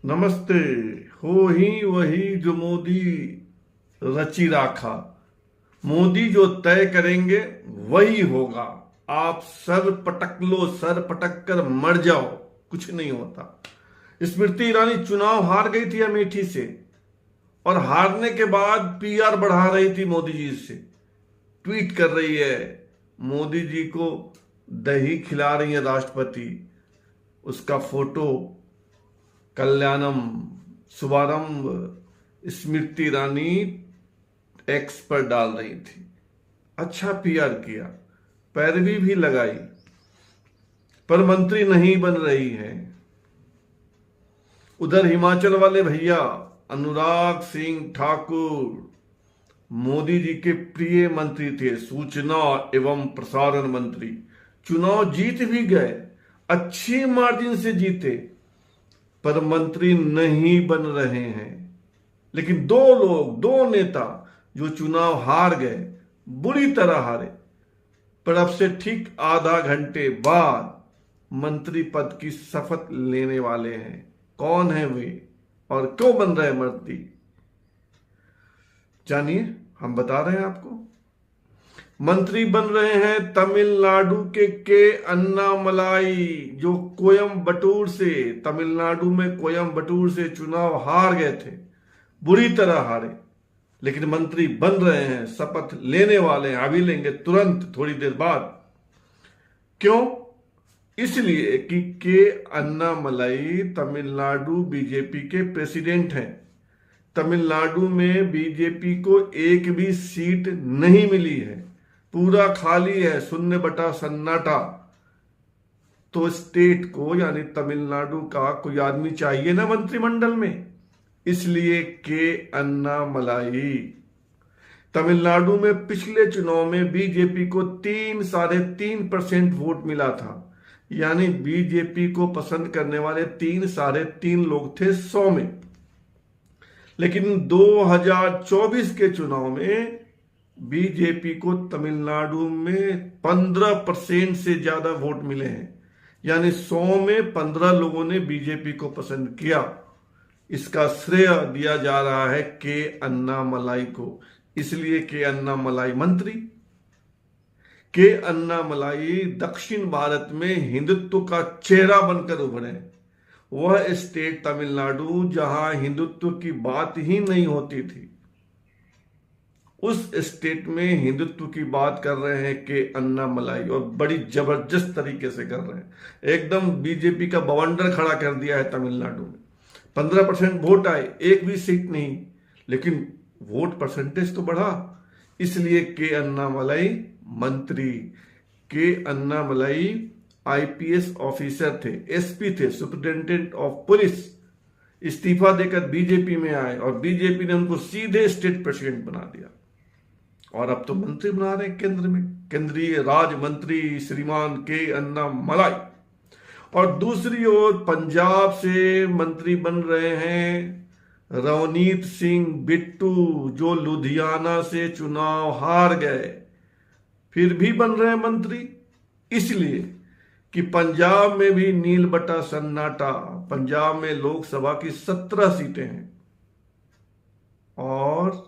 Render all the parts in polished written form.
नमस्ते। हो ही वही जो मोदी रची राखा, मोदी जो तय करेंगे वही होगा। आप सर पटक लो, सर पटक कर मर जाओ, कुछ नहीं होता। स्मृति ईरानी चुनाव हार गई थी अमेठी से, और हारने के बाद पीआर बढ़ा रही थी मोदी जी से। ट्वीट कर रही है, मोदी जी को दही खिला रही है राष्ट्रपति, उसका फोटो कल्याणम शुभारंभ स्मृति ईरानी एक्स पर डाल रही थी। अच्छा पीआर किया, पैरवी भी लगाई, पर मंत्री नहीं बन रही है। उधर हिमाचल वाले भैया अनुराग सिंह ठाकुर मोदी जी के प्रिय मंत्री थे, सूचना एवं प्रसारण मंत्री। चुनाव जीत भी गए, अच्छी मार्जिन से जीते, पर मंत्री नहीं बन रहे हैं। लेकिन दो नेता जो चुनाव हार गए, बुरी तरह हारे, पर अब से ठीक आधा घंटे बाद मंत्री पद की शपथ लेने वाले हैं। कौन है वे और क्यों बन रहे मंत्री, जानिए, हम बता रहे हैं आपको। मंत्री बन रहे हैं तमिलनाडु के अन्नामलाई, जो कोयम्बटूर से, तमिलनाडु में कोयम्बटूर से चुनाव हार गए थे, बुरी तरह हारे, लेकिन मंत्री बन रहे हैं, शपथ लेने वाले हैं, अभी लेंगे तुरंत, थोड़ी देर बाद। क्यों? इसलिए कि के अन्नामलाई तमिलनाडु बीजेपी के प्रेसिडेंट हैं। तमिलनाडु में बीजेपी को एक भी सीट नहीं मिली है, पूरा खाली है, शून्य बटा सन्नाटा। तो स्टेट को यानी तमिलनाडु का कोई आदमी चाहिए ना मंत्रिमंडल में, इसलिए के अन्नामलाई। तमिलनाडु में पिछले चुनाव में बीजेपी को 3.5% वोट मिला था, यानी बीजेपी को पसंद करने वाले 3.5 लोग थे 100 में। लेकिन 2024 के चुनाव में बीजेपी को तमिलनाडु में 15% से ज्यादा वोट मिले हैं, यानी 100 में 15 लोगों ने बीजेपी को पसंद किया। इसका श्रेय दिया जा रहा है के अन्नामलाई को, इसलिए के अन्नामलाई मंत्री। के अन्नामलाई दक्षिण भारत में हिंदुत्व का चेहरा बनकर उभरे। वह स्टेट तमिलनाडु जहां हिंदुत्व की बात ही नहीं होती थी, उस स्टेट में हिंदुत्व की बात कर रहे हैं के अन्नामलाई, और बड़ी जबरदस्त तरीके से कर रहे हैं। एकदम बीजेपी का बवंडर खड़ा कर दिया है तमिलनाडु में। 15% वोट आए, एक भी सीट नहीं, लेकिन वोट परसेंटेज तो बढ़ा, इसलिए के अन्नामलाई मंत्री। के अन्नामलाई आईपीएस ऑफिसर थे, एसपी थे, सुपरिटेंडेंट ऑफ पुलिस। इस्तीफा देकर बीजेपी में आए और बीजेपी ने उनको सीधे स्टेट प्रेसिडेंट बना दिया, और अब तो मंत्री बना रहे हैं केंद्र में, केंद्रीय राज्य मंत्री श्रीमान के अन्नामलाई। और दूसरी ओर पंजाब से मंत्री बन रहे हैं रवनीत सिंह बिट्टू, जो लुधियाना से चुनाव हार गए, फिर भी बन रहे हैं मंत्री, इसलिए कि पंजाब में भी नील बटा सन्नाटा। पंजाब में लोकसभा की 17 सीटें हैं और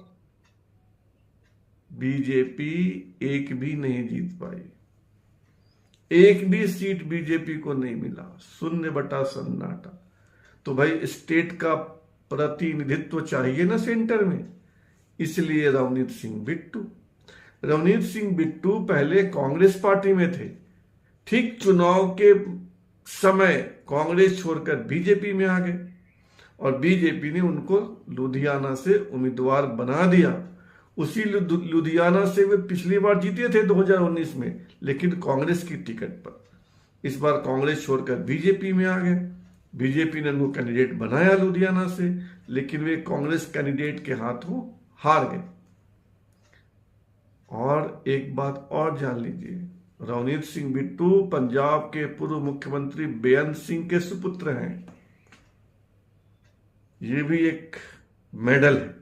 बीजेपी एक भी नहीं जीत पाई, एक भी सीट बीजेपी को नहीं मिला, शून्य बटा सन्नाटा। तो भाई स्टेट का प्रतिनिधित्व चाहिए ना सेंटर में, इसलिए रवनीत सिंह बिट्टू। रवनीत सिंह बिट्टू पहले कांग्रेस पार्टी में थे, ठीक चुनाव के समय कांग्रेस छोड़कर बीजेपी में आ गए, और बीजेपी ने उनको लुधियाना से उम्मीदवार बना दिया। उसी लुधियाना से वे पिछली बार जीते थे 2019 में, लेकिन कांग्रेस की टिकट पर। इस बार कांग्रेस छोड़कर बीजेपी में आ गए। बीजेपी ने उनको कैंडिडेट बनाया लुधियाना से, लेकिन वे कांग्रेस कैंडिडेट के हाथों हार गए। और एक बात और जान लीजिए, रवनीत सिंह बिट्टू पंजाब के पूर्व मुख्यमंत्री बेअंत सिंह के सुपुत्र हैं। ये भी एक मेडल है।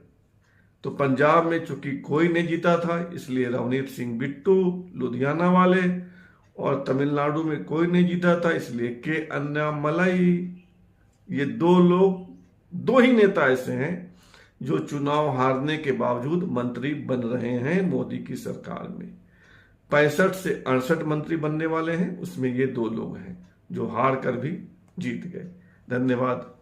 तो पंजाब में चूंकि कोई नहीं जीता था, इसलिए रवनीत सिंह बिट्टू लुधियाना वाले, और तमिलनाडु में कोई नहीं जीता था, इसलिए के अन्नामलाई। ये दो लोग दो ही नेता ऐसे हैं जो चुनाव हारने के बावजूद मंत्री बन रहे हैं मोदी की सरकार में। 65 से 68 मंत्री बनने वाले हैं, उसमें ये दो लोग हैं जो हार कर भी जीत गए। धन्यवाद।